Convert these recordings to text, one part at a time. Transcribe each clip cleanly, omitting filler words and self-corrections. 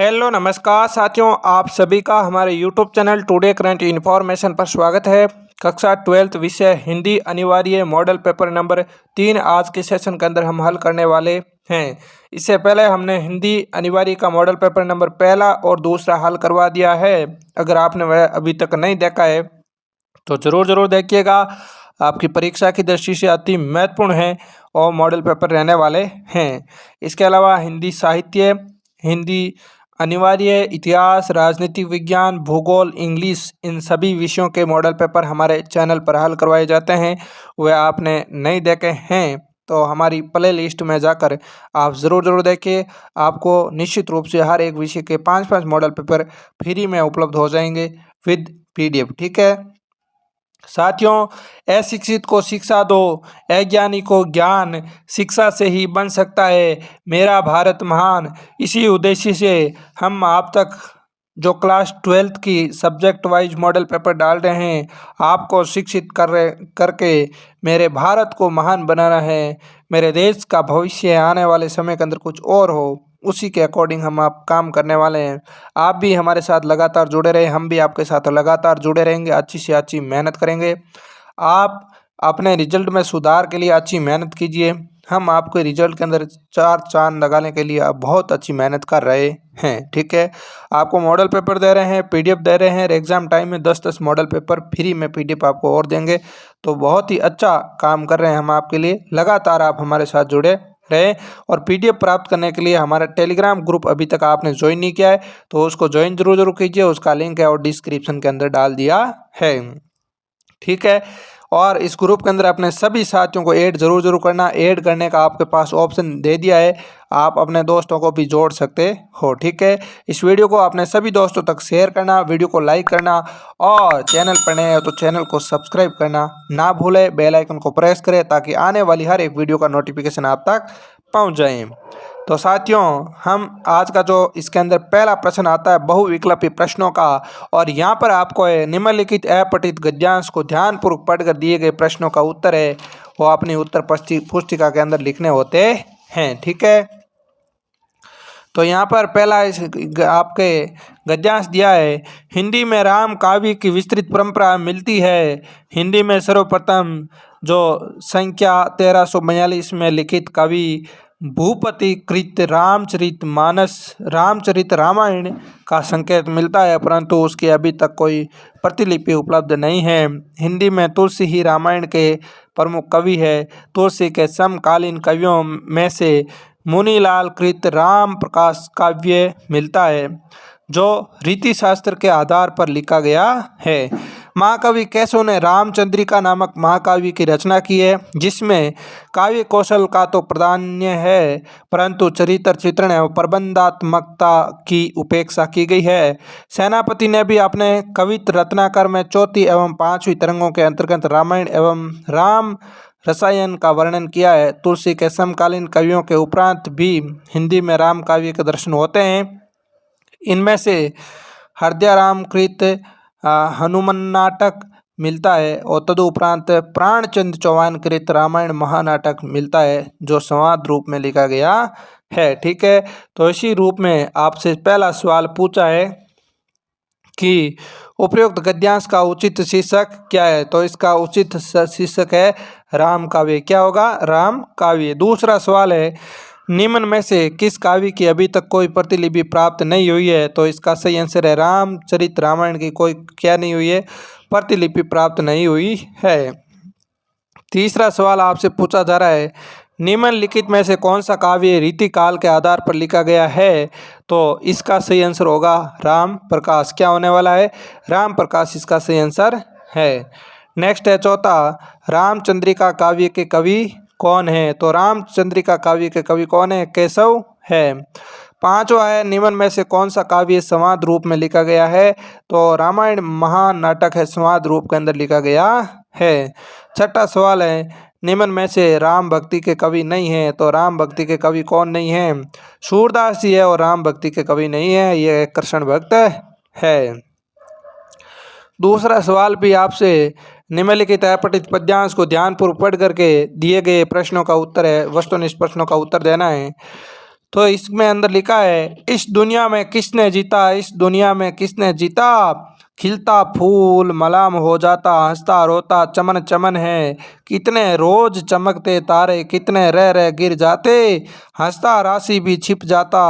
Hello नमस्कार साथियों, आप सभी का हमारे YouTube channel today current information पर स्वागत है। कक्षा 12th विषय हिंदी अनिवार्य मॉडल पेपर नंबर 3 आज के सेशन के अंदर हम हल करने वाले हैं। इससे पहले हमने हिंदी अनिवार्य का मॉडल पेपर नंबर पहला और दूसरा हल करवा दिया है। अगर आपने वह अभी तक नहीं देखा है तो ज़रूर देखिएगा। आपकी परीक्षा की दृष्टि से अति महत्वपूर्ण है और मॉडल पेपर रहने वाले हैं। इसके अलावा हिंदी साहित्य, हिंदी अनिवार्य, इतिहास, राजनीतिक विज्ञान, भूगोल, इंग्लिश, इन सभी विषयों के मॉडल पेपर हमारे चैनल पर हल करवाए जाते हैं। वह आपने नहीं देखे हैं तो हमारी प्ले लिस्ट में जाकर आप ज़रूर देखिए। आपको निश्चित रूप से हर एक विषय के 5-5 मॉडल पेपर फ्री में उपलब्ध हो जाएंगे विद PDF। ठीक है साथियों, अशिक्षित को शिक्षा दो, अज्ञानी को ज्ञान, शिक्षा से ही बन सकता है मेरा भारत महान। इसी उद्देश्य से हम आप तक जो क्लास 12th की सब्जेक्ट वाइज मॉडल पेपर डाल रहे हैं, आपको शिक्षित करके मेरे भारत को महान बनाना है। मेरे देश का भविष्य आने वाले समय के अंदर कुछ और हो, उसी के अकॉर्डिंग हम आप काम करने वाले हैं। आप भी हमारे साथ लगातार जुड़े रहे, हम भी आपके साथ लगातार जुड़े रहेंगे, अच्छी से अच्छी मेहनत करेंगे। आप अपने रिजल्ट में सुधार के लिए अच्छी मेहनत कीजिए। हम आपके रिजल्ट के अंदर 4 चांद लगाने के लिए अब बहुत अच्छी मेहनत कर रहे हैं। ठीक है, आपको मॉडल पेपर दे रहे हैं, PDF दे रहे हैं। एग्ज़ाम टाइम में 10-10 मॉडल पेपर फ्री में PDF आपको और देंगे, तो बहुत ही अच्छा काम कर रहे हैं हम आपके लिए। लगातार आप हमारे साथ जुड़े रहे और PDF प्राप्त करने के लिए हमारा टेलीग्राम ग्रुप अभी तक आपने ज्वाइन नहीं किया है तो उसको ज्वाइन जरूर कीजिए। उसका लिंक है और डिस्क्रिप्शन के अंदर डाल दिया है। ठीक है, और इस ग्रुप के अंदर अपने सभी साथियों को ऐड जरूर करना। ऐड करने का आपके पास ऑप्शन दे दिया है, आप अपने दोस्तों को भी जोड़ सकते हो। ठीक है, इस वीडियो को अपने सभी दोस्तों तक शेयर करना, वीडियो को लाइक करना और चैनल पर नए हो तो चैनल को सब्सक्राइब करना ना भूलें। बेल आइकन को प्रेस करें ताकि आने वाली हर एक वीडियो का नोटिफिकेशन आप तक पहुँच जाए। तो साथियों, हम आज का जो इसके अंदर पहला प्रश्न आता है बहुविकल्पी प्रश्नों का, और यहाँ पर आपको निम्नलिखित अपठित गद्यांश को ध्यानपूर्वक पढ़कर दिए गए प्रश्नों का उत्तर है वो अपनी उत्तर पुस्तिका के अंदर लिखने होते हैं। ठीक है, तो यहाँ पर पहला आपके गद्यांश दिया है, हिंदी में राम काव्य की विस्तृत परंपरा मिलती है। हिंदी में सर्वप्रथम जो संख्या 1342 में लिखित कवि भूपति कृत रामचरित रामायण का संकेत मिलता है, परंतु उसकी अभी तक कोई प्रतिलिपि उपलब्ध नहीं है। हिंदी में तुलसी ही रामायण के प्रमुख कवि है। तुलसी के समकालीन कवियों में से मुनीलाल कृत राम प्रकाश काव्य मिलता है जो रीति शास्त्र के आधार पर लिखा गया है। महाकवि केशव ने रामचंद्रिका नामक महाकाव्य की रचना की है जिसमें काव्य कौशल का तो प्राधान्य है परंतु चरित्र चित्रण एवं प्रबंधात्मकता की उपेक्षा की गई है। सेनापति ने भी अपने कवित रत्नाकर में चौथी एवं 5वीं तरंगों के अंतर्गत रामायण एवं राम रसायन का वर्णन किया है। तुलसी के समकालीन कवियों के उपरांत भी हिंदी में राम काव्य के दर्शन होते हैं। इनमें से हृदयाराम कृत हनुमान नाटक मिलता है और तदुपरांत प्राणचंद चौहान कृत रामायण महानाटक मिलता है जो संवाद रूप में लिखा गया है। ठीक है, तो इसी रूप में आपसे पहला सवाल पूछा है कि उपयुक्त गद्यांश का उचित शीर्षक क्या है, तो इसका उचित शीर्षक है राम काव्य। क्या होगा? राम काव्य। दूसरा सवाल है, निम्न में से किस काव्य की अभी तक कोई प्रतिलिपि प्राप्त नहीं हुई है, तो इसका सही आंसर है रामचरित रामायण की कोई क्या नहीं हुई है, प्रतिलिपि प्राप्त नहीं हुई है। तीसरा सवाल आपसे पूछा जा रहा है, निम्नलिखित में से कौन सा काव्य रीति काल के आधार पर लिखा गया है, तो इसका सही आंसर होगा राम प्रकाश। क्या होने वाला है? राम प्रकाश इसका सही आंसर है। नेक्स्ट है चौथा, रामचंद्रिका काव्य के कवि कौन है, तो रामचंद्रिका काव्य के कवि कौन है? केशव है। पांचवा है, निम्न में से कौन सा काव्य संवाद रूप में लिखा गया है, तो रामायण महानाटक है संवाद रूप के अंदर लिखा गया है। छठा सवाल है, निम्न में से राम भक्ति के कवि नहीं है, तो राम भक्ति के कवि कौन नहीं है? सूरदास जी है और राम भक्ति के कवि नहीं है, ये कृष्ण भक्त है। दूसरा सवाल भी आपसे निम्नलिखित अपठित पद्यांश को ध्यानपूर्वक पढ़ करके दिए गए प्रश्नों का उत्तर है वस्तुनिष्ठ प्रश्नों का उत्तर देना है। तो इसमें अंदर लिखा है, इस दुनिया में किसने जीता, इस दुनिया में किसने जीता। खिलता फूल मलाम हो जाता, हंसता रोता चमन चमन है। कितने रोज चमकते तारे, कितने रह गिर जाते। हंसता राशि भी छिप जाता,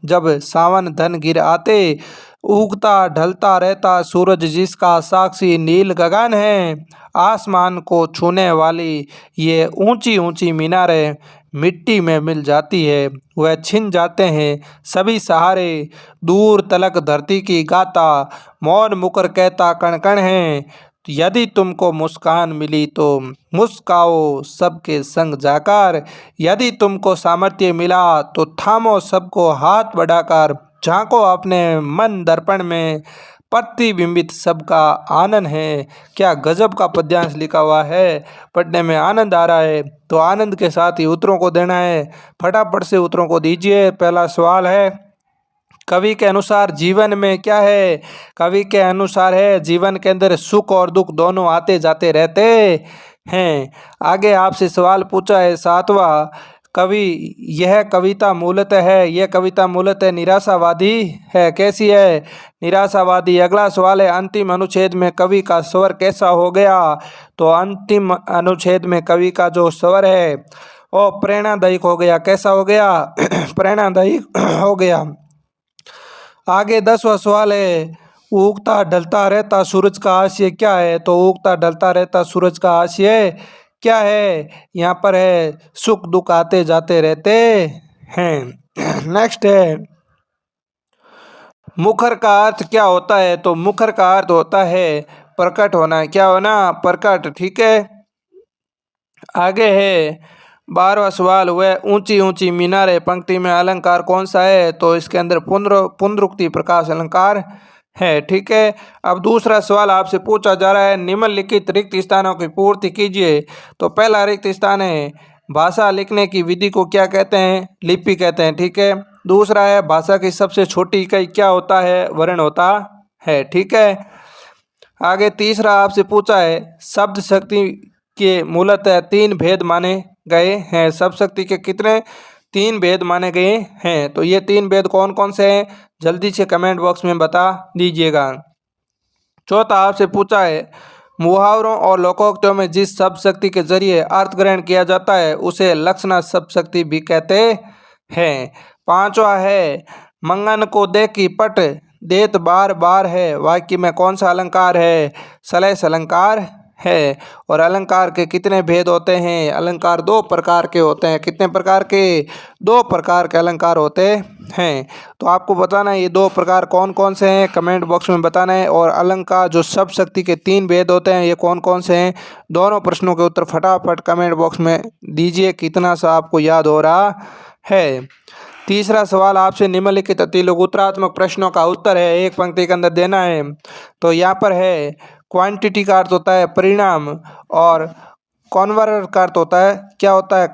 जब सावन धन गिर आते। उगता ढलता रहता सूरज, जिसका साक्षी नील गगन है। आसमान को छूने वाली ये ऊंची ऊंची मीनारें मिट्टी में मिल जाती है। वह छिन जाते हैं सभी सहारे, दूर तलक धरती की गाता। मौन मुकर कहता कण कण है, यदि तुमको मुस्कान मिली तो मुस्काओ सबके संग जाकर। यदि तुमको सामर्थ्य मिला तो थामो सबको हाथ बढ़ाकर। झांको अपने मन दर्पण में, प्रतिबिंबित सबका आनंद है। क्या गजब का पद्यांश लिखा हुआ है, पढ़ने में आनंद आ रहा है। तो आनंद के साथ ही उत्तरों को देना है, फटाफट से उत्तरों को दीजिए। पहला सवाल है, कवि के अनुसार जीवन में क्या है। कवि के अनुसार है, जीवन के अंदर सुख और दुख दोनों आते जाते रहते हैं। आगे आपसे सवाल पूछा है सातवां, कवि यह कविता मूलतः है, यह कविता मूलतः निराशावादी है। कैसी है, निराशावादी। अगला सवाल है, अंतिम अनुच्छेद में कवि का स्वर कैसा हो गया। तो अंतिम अनुच्छेद में कवि का जो स्वर है वो प्रेरणादायक हो गया। कैसा हो गया प्रेरणादायक हो गया। आगे 10वां सवाल है, उगता ढलता रहता सूरज का आशय क्या है। तो उगता ढलता रहता सूरज का आशय क्या है, यहाँ पर है सुख दुख आते जाते रहते हैं। नेक्स्ट है, मुखर का अर्थ क्या होता है। तो मुखर का अर्थ होता है प्रकट होना, क्या होना, प्रकट। ठीक है। आगे है 12वां सवाल, वह ऊंची ऊंची मीनारें पंक्ति में अलंकार कौन सा है। तो इसके अंदर पुनरुक्ति प्रकाश अलंकार है। ठीक है। अब दूसरा सवाल आपसे पूछा जा रहा है, निम्नलिखित रिक्त स्थानों की पूर्ति कीजिए। तो पहला रिक्त स्थान है, भाषा लिखने की विधि को क्या कहते हैं, लिपि कहते हैं। ठीक है। दूसरा है, भाषा की सबसे छोटी इकाई क्या होता है, वर्ण होता है। ठीक है। आगे तीसरा आपसे पूछा है, शब्द शक्ति के मूलतः 3 भेद माने गए हैं। शब्द शक्ति के कितने, 3 भेद माने गए हैं। तो ये 3 भेद कौन कौन से हैं, जल्दी से कमेंट बॉक्स में बता दीजिएगा। चौथा आपसे पूछा है, मुहावरों और लोकोक्तियों में जिस शब्द शक्ति के जरिए अर्थ ग्रहण किया जाता है उसे लक्षणा शब्द शक्ति भी कहते हैं। पांचवा है, मंगन को देखी पट देत बार बार है, वाक्य में कौन सा अलंकार है, सलैश अलंकार है। और अलंकार के कितने भेद होते हैं, अलंकार 2 प्रकार के होते हैं। कितने प्रकार के, 2 प्रकार के अलंकार होते हैं। तो आपको बताना है ये 2 प्रकार कौन कौन से हैं, कमेंट बॉक्स में बताना है। और अलंकार जो शब्द शक्ति के 3 भेद होते हैं ये कौन कौन से हैं, दोनों प्रश्नों के उत्तर फटाफट कमेंट बॉक्स में दीजिए, कितना सा आपको याद हो रहा है। तीसरा सवाल आपसे, निम्नलिखित अति लघुत्तरात्मक प्रश्नों का उत्तर है, एक पंक्ति के अंदर देना है। तो यहाँ पर है, क्वांटिटी का अर्थ होता है परिणाम, और कन्वर्टर का अर्थ होता है, क्या होता है,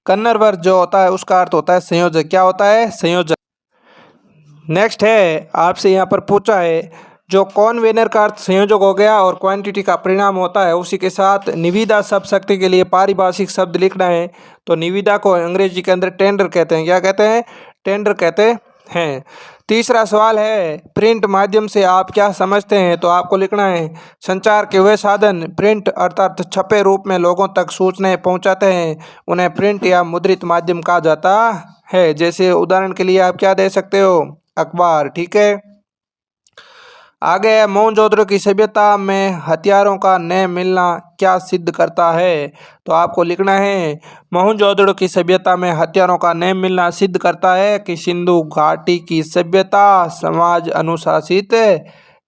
कन्वर्टर जो होता है उसका अर्थ होता है संयोजक। क्या होता है, संयोजक। नेक्स्ट है, आपसे यहाँ पर पूछा है, जो कॉन्वेनर का अर्थ संयोजक हो गया और क्वांटिटी का परिणाम होता है, उसी के साथ निविदा शब्द शक्ति के लिए पारिभाषिक शब्द लिखना है। तो निविदा को अंग्रेजी के अंदर टेंडर कहते हैं। क्या कहते हैं, टेंडर कहते हैं। तीसरा सवाल है, प्रिंट माध्यम से आप क्या समझते हैं। तो आपको लिखना है, संचार के वे साधन प्रिंट अर्थात छपे रूप में लोगों तक सूचनाएं पहुंचाते हैं, उन्हें प्रिंट या मुद्रित माध्यम कहा जाता है। जैसे उदाहरण के लिए आप क्या दे सकते हो, अखबार। ठीक है। आगे है, मोहनजोदड़ो की सभ्यता में हथियारों का न मिलना क्या सिद्ध करता है। तो आपको लिखना है, मोहनजोदड़ो की सभ्यता में हथियारों का न मिलना सिद्ध करता है कि सिंधु घाटी की सभ्यता समाज अनुशासित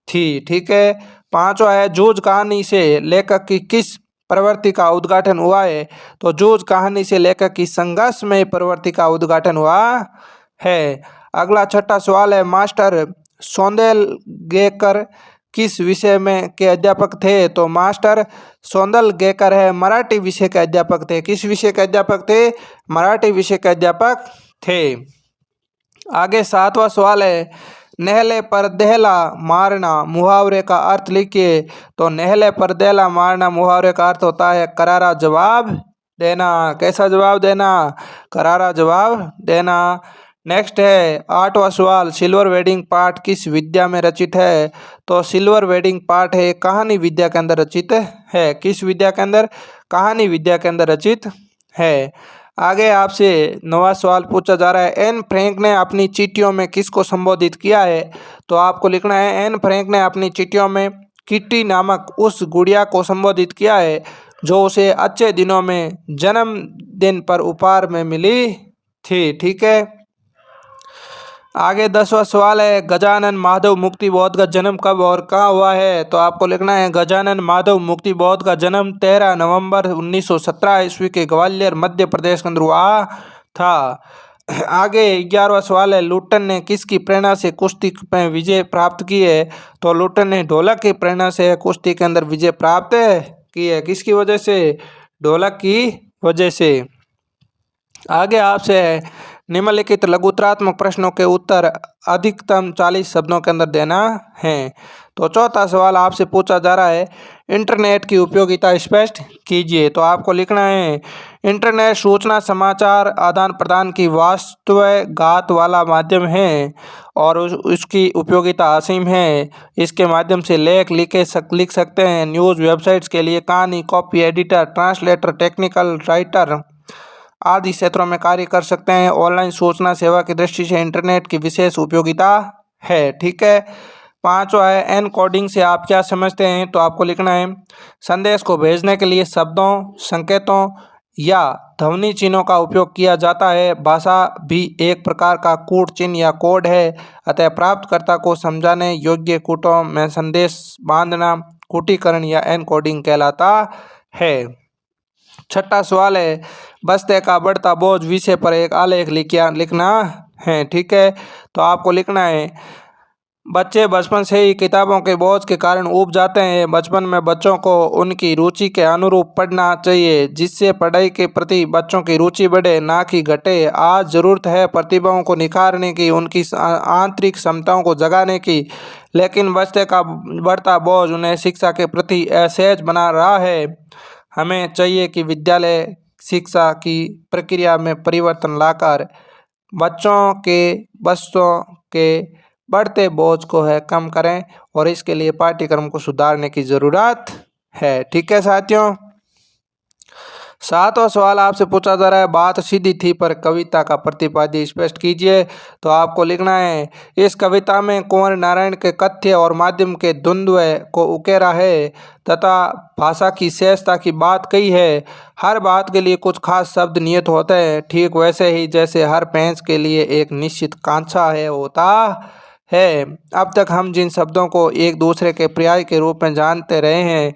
थी। ठीक है। पांचवा है, जूझ कहानी से लेखक की किस प्रवृत्ति का उद्घाटन हुआ है। तो जूझ कहानी से लेखक की संघर्षमय प्रवृत्ति का उद्घाटन हुआ है। अगला छठा सवाल है, मास्टर सौंदलगेकर किस विषय में के अध्यापक थे। तो मास्टर सौंदलगेकर है मराठी विषय के अध्यापक थे। किस विषय के अध्यापक थे, मराठी विषय के अध्यापक थे। आगे 7वां सवाल है, नहले पर दहला मारना मुहावरे का अर्थ लिखिए। तो नहले पर दहला मारना मुहावरे का अर्थ होता है करारा जवाब देना। कैसा जवाब देना? करारा जवाब देना। नेक्स्ट है 8वां सवाल, सिल्वर वेडिंग पाठ किस विद्या में रचित है? तो सिल्वर वेडिंग पाठ है कहानी विद्या के अंदर रचित है। किस विद्या के अंदर? कहानी विद्या के अंदर रचित है। आगे आपसे 9वां सवाल पूछा जा रहा है, एन फ्रैंक ने अपनी चिट्ठियों में किसको संबोधित किया है? तो आपको लिखना है, एन फ्रैंक ने अपनी चिट्ठियों में किट्टी नामक उस गुड़िया को संबोधित किया है जो उसे अच्छे दिनों में जन्मदिन पर उपहार में मिली थी। ठीक है। आगे 10वां सवाल है, गजानन माधव मुक्ति बौद्ध का जन्म कब और कहाँ हुआ है? तो आपको लिखना है, गजानन माधव मुक्ति बौद्ध का जन्म 13 नवंबर 1917 ईस्वी के ग्वालियर मध्य प्रदेश के अंदर हुआ था। आगे 11वां सवाल है, लुट्टन ने किसकी प्रेरणा से कुश्ती में विजय प्राप्त की है? तो लुट्टन ने ढोलक की प्रेरणा से कुश्ती के अंदर विजय प्राप्त की है। किसकी वजह से? ढोलक की वजह से। आगे आपसे है, निम्नलिखित लघुतरात्मक प्रश्नों के उत्तर अधिकतम 40 शब्दों के अंदर देना है। तो चौथा सवाल आपसे पूछा जा रहा है, इंटरनेट की उपयोगिता स्पष्ट कीजिए। तो आपको लिखना है, इंटरनेट सूचना समाचार आदान प्रदान की वास्तवघात वाला माध्यम है और उसकी उपयोगिता असीम है। इसके माध्यम से लेख लिख सकते हैं, न्यूज़ वेबसाइट्स के लिए कहानी, copy editor, translator, technical writer आदि क्षेत्रों में कार्य कर सकते हैं। ऑनलाइन सूचना सेवा की दृष्टि से इंटरनेट की विशेष उपयोगिता है। ठीक है। 5वां है, एन कोडिंग से आप क्या समझते हैं? तो आपको लिखना है, संदेश को भेजने के लिए शब्दों, संकेतों या ध्वनि चिन्हों का उपयोग किया जाता है। भाषा भी एक प्रकार का कूट चिन्ह या कोड है, अतः प्राप्तकर्ता को समझाने योग्य कूटों में संदेश बांधना कूटीकरण या एन कोडिंग कहलाता है। 6वां सवाल है, बस्ते का बढ़ता बोझ विषय पर एक आलेख लिखना है। ठीक है। तो आपको लिखना है, बच्चे बचपन से ही किताबों के बोझ के कारण ऊब जाते हैं। बचपन में बच्चों को उनकी रुचि के अनुरूप पढ़ना चाहिए, जिससे पढ़ाई के प्रति बच्चों की रुचि बढ़े, ना कि घटे। आज ज़रूरत है प्रतिभाओं को निखारने की, उनकी आंतरिक क्षमताओं को जगाने की, लेकिन बस्ते का बढ़ता बोझ उन्हें शिक्षा के प्रति असहज बना रहा है। हमें चाहिए कि विद्यालय शिक्षा की प्रक्रिया में परिवर्तन लाकर बच्चों के बढ़ते बोझ को है कम करें और इसके लिए पाठ्यक्रम को सुधारने की ज़रूरत है। ठीक है साथियों। 7वां सवाल आपसे पूछा जा रहा है, बात सीधी थी पर कविता का प्रतिपाद्य स्पष्ट कीजिए। तो आपको लिखना है, इस कविता में कुंवर नारायण के कथ्य और माध्यम के द्वंद्व को उकेरा है तथा भाषा की शेषता की बात कही है। हर बात के लिए कुछ खास शब्द नियत होते हैं, ठीक वैसे ही जैसे हर पेंच के लिए एक निश्चित कांचा है होता है। अब तक हम जिन शब्दों को एक दूसरे के पर्याय के रूप में जानते रहे हैं,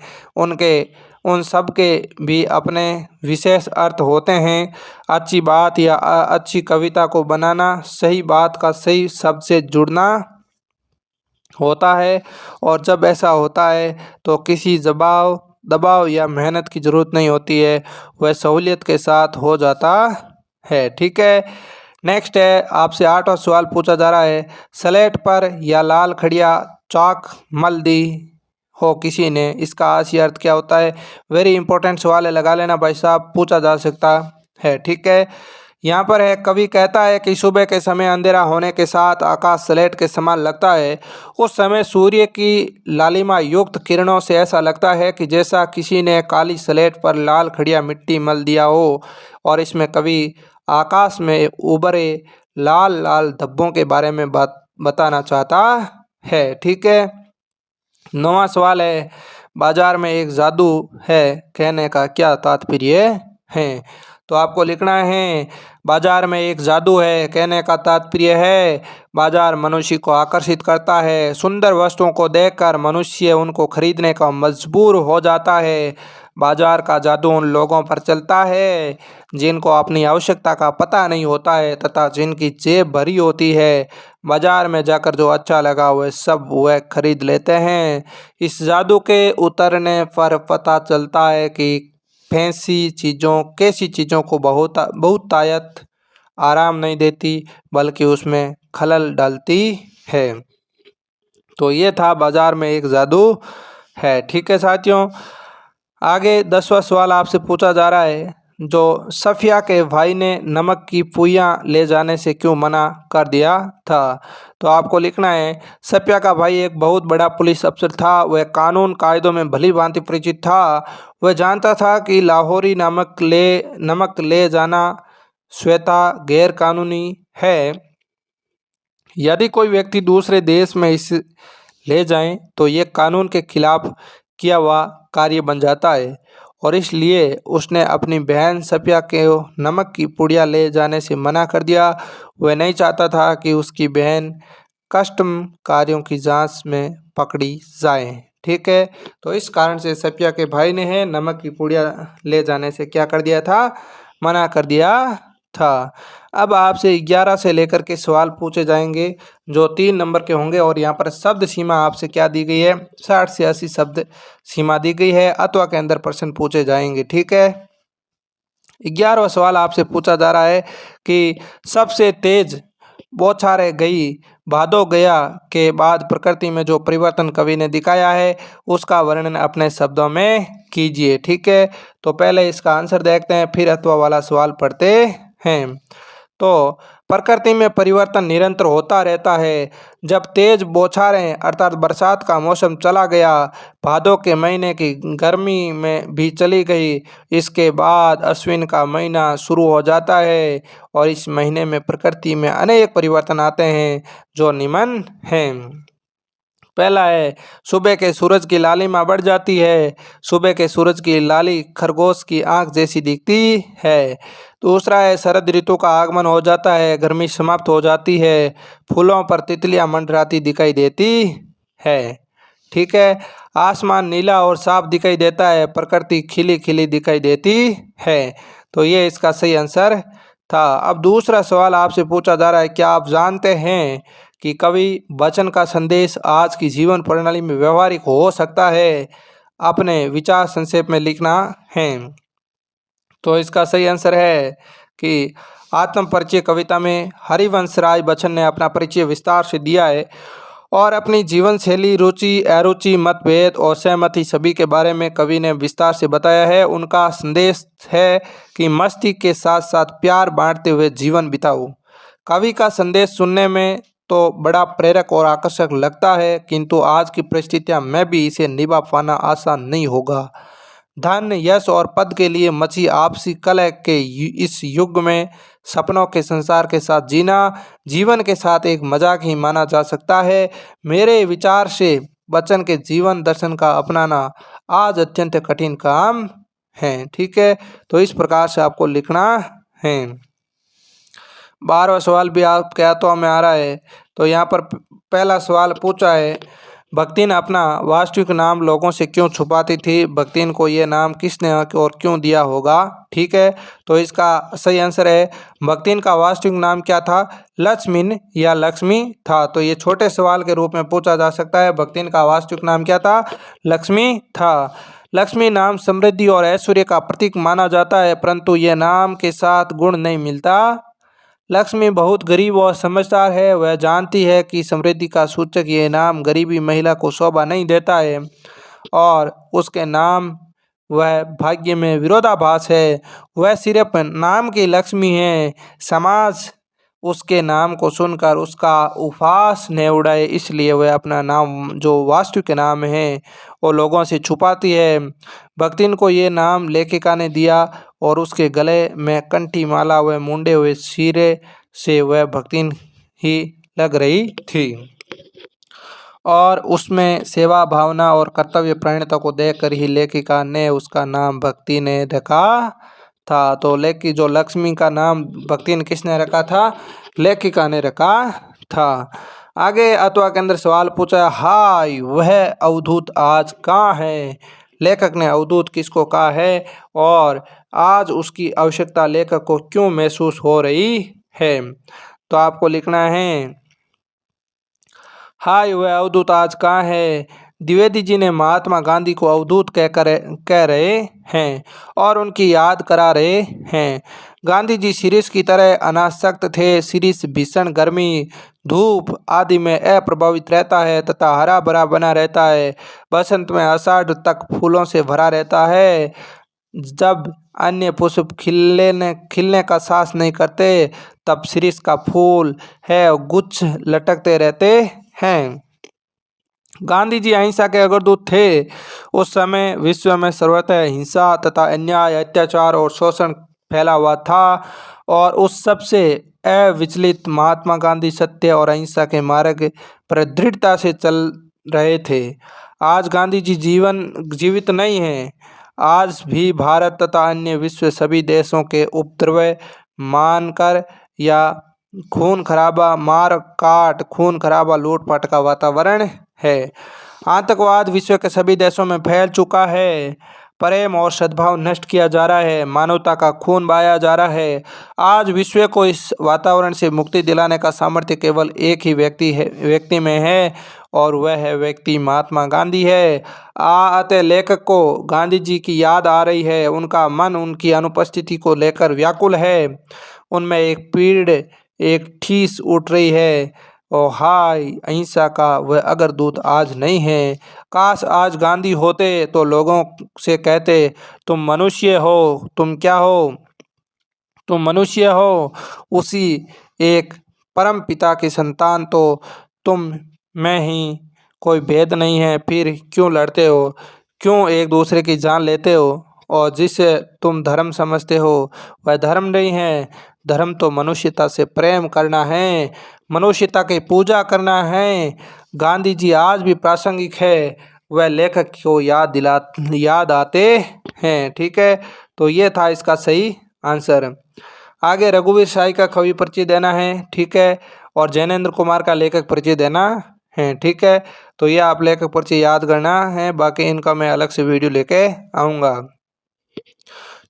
उन सब के भी अपने विशेष अर्थ होते हैं। अच्छी बात या अच्छी कविता को बनाना सही बात का सही शब्द से जुड़ना होता है, और जब ऐसा होता है तो किसी दबाव या मेहनत की ज़रूरत नहीं होती है, वह सहूलियत के साथ हो जाता है। ठीक है। नेक्स्ट है, आपसे 8वां सवाल पूछा जा रहा है, स्लेट पर या लाल खड़िया चाक मल दी हो किसी ने, इसका आशी अर्थ क्या होता है? वेरी इंपॉर्टेंट सवाल है, लगा लेना भाई साहब, पूछा जा सकता है। ठीक है। यहाँ पर है, कवि कहता है कि सुबह के समय अंधेरा होने के साथ आकाश स्लेट के समान लगता है। उस समय सूर्य की लालिमा युक्त किरणों से ऐसा लगता है कि जैसा किसी ने काली स्लेट पर लाल खड़िया मिट्टी मल दिया हो। और इसमें कवि आकाश में उभरे लाल लाल धब्बों के बारे में बताना चाहता है। ठीक है। 9वां सवाल है, बाजार में एक जादू है कहने का क्या तात्पर्य है? तो आपको लिखना है, बाजार में एक जादू है कहने का तात्पर्य है, बाजार मनुष्य को आकर्षित करता है। सुंदर वस्तुओं को देखकर मनुष्य उनको खरीदने का मजबूर हो जाता है। बाजार का जादू उन लोगों पर चलता है जिनको अपनी आवश्यकता का पता नहीं होता है तथा जिनकी जेब भरी होती है। बाजार में जाकर जो अच्छा लगा वह खरीद लेते हैं। इस जादू के उतरने पर पता चलता है कि कैसी चीज़ों को बहुतायत आराम नहीं देती, बल्कि उसमें खलल डालती है। तो ये था बाजार में एक जादू है। ठीक है साथियों। आगे 10वां सवाल आपसे पूछा जा रहा है, जो सफिया के भाई ने नमक की पुइयाँ ले जाने से क्यों मना कर दिया था। तो आपको लिखना है सफिया का भाई एक बहुत बड़ा पुलिस अफसर था। वह कानून कायदों में भली भांति परिचित था। वह जानता था कि लाहौरी नमक ले जाना स्वतः गैर कानूनी है। यदि कोई व्यक्ति दूसरे देश में इसे ले जाए तो ये कानून के खिलाफ किया हुआ कार्य बन जाता है और इसलिए उसने अपनी बहन सफिया के नमक की पुड़िया ले जाने से मना कर दिया। वह नहीं चाहता था कि उसकी बहन कस्टम कार्यों की जांच में पकड़ी जाए। ठीक है, तो इस कारण से सफिया के भाई ने है नमक की पुड़िया ले जाने से क्या कर दिया था, मना कर दिया था। अब आपसे 11 से लेकर के सवाल पूछे जाएंगे जो 3 नंबर के होंगे और यहाँ पर शब्द सीमा आपसे क्या दी गई है, 60 से 80 शब्द सीमा दी गई है। अथवा के अंदर प्रश्न पूछे जाएंगे। ठीक है, 11वां सवाल आपसे पूछा जा रहा है कि सबसे तेज बौछारें गई भादो गया के बाद प्रकृति में जो परिवर्तन कवि ने दिखाया है उसका वर्णन अपने शब्दों में कीजिए। ठीक है, तो पहले इसका आंसर देखते हैं फिर अथवा वाला सवाल पढ़ते हैं। तो प्रकृति में परिवर्तन निरंतर होता रहता है। जब तेज बौछारें अर्थात बरसात का मौसम चला गया, भादों के महीने की गर्मी में भी चली गई, इसके बाद अश्विन का महीना शुरू हो जाता है और इस महीने में प्रकृति में अनेक परिवर्तन आते हैं जो निम्न हैं। पहला है सुबह के सूरज की लालिमा बढ़ जाती है। सुबह के सूरज की लाली खरगोश की आंख जैसी दिखती है। दूसरा है शरद ऋतु का आगमन हो जाता है, गर्मी समाप्त हो जाती है, फूलों पर तितलियां मंडराती दिखाई देती है। ठीक है, आसमान नीला और साफ दिखाई देता है, प्रकृति खिली खिली दिखाई देती है। तो ये इसका सही आंसर था। अब दूसरा सवाल आपसे पूछा जा रहा है, क्या आप जानते हैं कि कवि वचन का संदेश आज की जीवन प्रणाली में व्यवहारिक हो सकता है? अपने विचार संक्षेप में लिखना है। तो इसका सही आंसर है कि आत्म परिचय कविता में हरिवंश राय बच्चन ने अपना परिचय विस्तार से दिया है और अपनी जीवन शैली, रुचि, अरुचि, मतभेद और सहमति सभी के बारे में कवि ने विस्तार से बताया है। उनका संदेश है कि मस्ती के साथ साथ प्यार बांटते हुए जीवन बिताओ। कवि का संदेश सुनने में तो बड़ा प्रेरक और आकर्षक लगता है, किंतु आज की परिस्थितियां में भी इसे निभा पाना आसान नहीं होगा। धन, यश और पद के लिए मची आपसी कलह के इस युग में सपनों के संसार के साथ जीना जीवन के साथ एक मजाक ही माना जा सकता है। मेरे विचार से बच्चन के जीवन दर्शन का अपनाना आज अत्यंत कठिन काम है। ठीक है, तो इस प्रकार से आपको लिखना है। 12वां सवाल भी आपके हाथों में आ रहा है। तो यहाँ पर पहला सवाल पूछा है, भक्तिन अपना वास्तविक नाम लोगों से क्यों छुपाती थी? भक्तिन को ये नाम किसने और क्यों दिया होगा? ठीक है, तो इसका सही आंसर है भक्तिन का वास्तविक नाम क्या था? लक्ष्मीन या लक्ष्मी था। तो ये छोटे सवाल के रूप में पूछा जा सकता है, भक्तिन का वास्तविक नाम क्या था? लक्ष्मी था। लक्ष्मी नाम समृद्धि और ऐश्वर्य का प्रतीक माना जाता है, परंतु यह नाम के साथ गुण नहीं मिलता। लक्ष्मी बहुत गरीब और समझदार है। वह जानती है कि समृद्धि का सूचक ये नाम गरीबी महिला को शोभा नहीं देता है और उसके नाम वह भाग्य में विरोधाभास है। वह सिर्फ नाम की लक्ष्मी है। समाज उसके नाम को सुनकर उसका उपहास न उड़ाए, इसलिए वह अपना नाम जो वास्तविक नाम है वो लोगों से छुपाती है। भक्तिन को ये नाम लेखिका ने दिया और उसके गले में कंठी माला व मुंडे हुए सिरे से वह भक्तिन ही लग रही थी और उसमें सेवा भावना और कर्तव्य प्रणीता को देखकर ही लेखिका ने उसका नाम भक्ति ने रखा था। तो जो लक्ष्मी का नाम भक्ति ने किसने रखा था? लेखिका ने रखा था। आगे अथवा के अंदर सवाल पूछा, हाय वह अवधूत आज कहाँ है? लेखक ने अवधूत किसको कहा है और आज उसकी आवश्यकता लेखक को क्यों महसूस हो रही है? तो आपको लिखना है, हाय वह अवधूत आज कहाँ है? द्विवेदी जी ने महात्मा गांधी को अवधूत कह रहे हैं और उनकी याद करा रहे हैं। गांधी जी शीर्ष की तरह अनासक्त थे। शीर्ष भीषण गर्मी, धूप आदि में अप्रभावित रहता है तथा हरा भरा बना रहता है। बसंत में आषाढ़ तक फूलों से भरा रहता है। जब अन्य पुष्प खिलने का साहस नहीं करते, तब शीर्ष का फूल है गुच्छ लटकते रहते हैं। गांधी जी अहिंसा के अग्रदूत थे। उस समय विश्व में सर्वत्र हिंसा तथा अन्याय, अत्याचार और शोषण फैला हुआ था और उस सबसे अविचलित महात्मा गांधी सत्य और अहिंसा के मार्ग पर दृढ़ता से चल रहे थे। आज गांधी जी जीवित नहीं हैं। आज भी भारत तथा अन्य विश्व सभी देशों के उपद्रव मानकर या खून खराबा मार काट खून खराबा लूटपाट का वातावरण है। आतंकवाद विश्व के सभी देशों में फैल चुका है। प्रेम और सद्भाव नष्ट किया जा रहा है। मानवता का खून बहाया जा रहा है। आज विश्व को इस वातावरण से मुक्ति दिलाने का सामर्थ्य केवल एक ही व्यक्ति में है और वह है व्यक्ति महात्मा गांधी है। आते लेखक को गांधी जी की याद आ रही है। उनका मन उनकी अनुपस्थिति को लेकर व्याकुल है। उनमें एक पीड़ एक ठीस उठ रही है। ओ हाय, अहिंसा का वह अग्रदूत आज नहीं है। काश आज गांधी होते तो लोगों से कहते, तुम मनुष्य हो। तुम क्या हो? तुम मनुष्य हो। उसी एक परम पिता की संतान तो तुम में ही कोई भेद नहीं है। फिर क्यों लड़ते हो? क्यों एक दूसरे की जान लेते हो? और जिसे तुम धर्म समझते हो वह धर्म नहीं है। धर्म तो मनुष्यता से प्रेम करना है, मनुष्यता की पूजा करना है। गांधी जी आज भी प्रासंगिक है। वह लेखक को याद आते हैं। ठीक है, तो ये था इसका सही आंसर। आगे रघुवीर शाही का कवि परिचय देना है। ठीक है, और जैनेन्द्र कुमार का लेखक परिचय देना है। ठीक है, तो ये आप लेखक परिचय याद करना है। बाकी इनका मैं अलग से वीडियो लेके आऊँगा।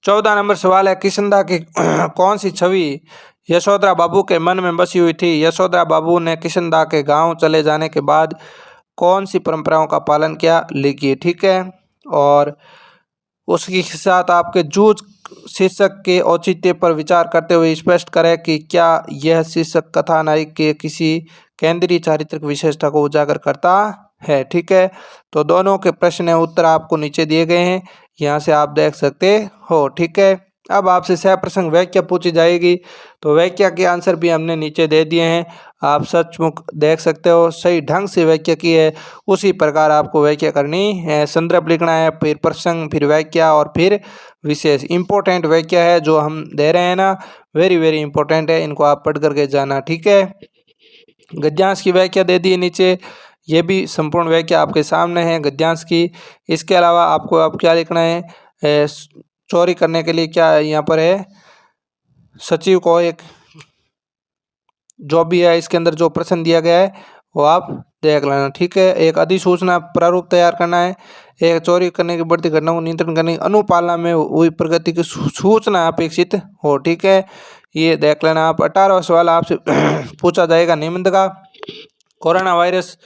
14 नंबर सवाल है, किशनदा की कौन सी छवि यशोधरा बाबू के मन में बसी हुई थी? यशोधरा बाबू ने किशनदा के गांव चले जाने के बाद कौन सी परंपराओं का पालन किया? लिखिए। ठीक है, और उसके साथ आपके जूझ शीर्षक के औचित्य पर विचार करते हुए स्पष्ट करें कि क्या यह शीर्षक कथानायक के किसी केंद्रीय चारित्रिक विशेषता को उजागर करता है। ठीक है, तो दोनों के प्रश्न उत्तर आपको नीचे दिए गए हैं, यहाँ से आप देख सकते हो। ठीक है, अब आपसे सह प्रसंग व्याख्या पूछी जाएगी, तो व्याख्या के आंसर भी हमने नीचे दे दिए हैं। आप सचमुच देख सकते हो, सही ढंग से व्याख्या की है, उसी प्रकार आपको व्याख्या करनी है। संदर्भ लिखना है, फिर प्रसंग, फिर व्याख्या और फिर विशेष। इंपॉर्टेंट व्याख्या है जो हम दे रहे हैं ना, वेरी वेरी इंपॉर्टेंट है, इनको आप पढ़ करके जाना। ठीक है, गद्यांश की व्याख्या दे दी नीचे, ये भी संपूर्ण व्याख्या आपके सामने है गद्यांश की। इसके अलावा आपको अब क्या लिखना है, चोरी करने के लिए क्या यहाँ पर है, सचिव को एक जो भी है इसके अंदर जो प्रश्न दिया गया है वो आप देख लेना। ठीक है, एक अधिसूचना प्रारूप तैयार करना है। एक चोरी करने की बढ़ती घटनाओं को नियंत्रण करने की अनुपालना में हुई प्रगति की सूचना अपेक्षित हो। ठीक है, ये देख लेना आप। 18वां सवाल आपसे पूछा जाएगा निम्न का, कोरोना वायरस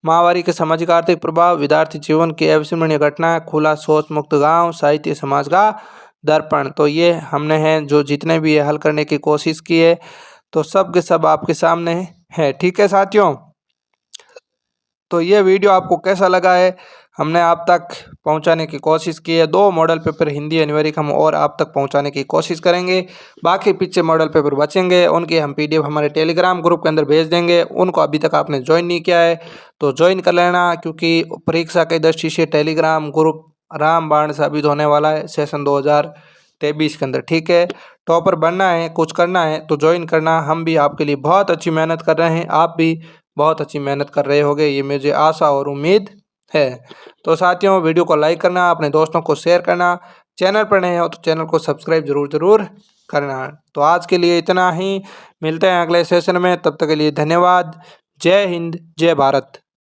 महामारी के सामाजिक आर्थिक प्रभाव, विद्यार्थी जीवन की अविस्मरणीय घटना, खुला सोच मुक्त गांव, साहित्य समाज का दर्पण। तो ये हमने हैं जो जितने भी हल करने की कोशिश की है, तो सब के सब आपके सामने है। ठीक है साथियों, तो ये वीडियो आपको कैसा लगा है, हमने आप तक पहुंचाने की कोशिश की है। 2 मॉडल पेपर हिंदी और न्यूमेरिक हम और आप तक पहुंचाने की कोशिश करेंगे। बाकी पीछे मॉडल पेपर बचेंगे, उनके हम PDF हमारे टेलीग्राम ग्रुप के अंदर भेज देंगे। उनको अभी तक आपने ज्वाइन नहीं किया है तो ज्वाइन कर लेना, क्योंकि परीक्षा की दृष्टि से टेलीग्राम ग्रुप रामबाण साबित होने वाला है सेशन 2023 के अंदर। ठीक है, टॉपर बनना है, कुछ करना है तो ज्वाइन करना। हम भी आपके लिए बहुत अच्छी मेहनत कर रहे हैं, आप भी बहुत अच्छी मेहनत कर रहे होंगे, ये मुझे आशा और उम्मीद है। तो साथियों, वीडियो को लाइक करना, अपने दोस्तों को शेयर करना, चैनल पर नए हो तो चैनल को सब्सक्राइब जरूर करना। तो आज के लिए इतना ही, मिलते हैं अगले सेशन में, तब तक के लिए धन्यवाद। जय हिंद, जय भारत।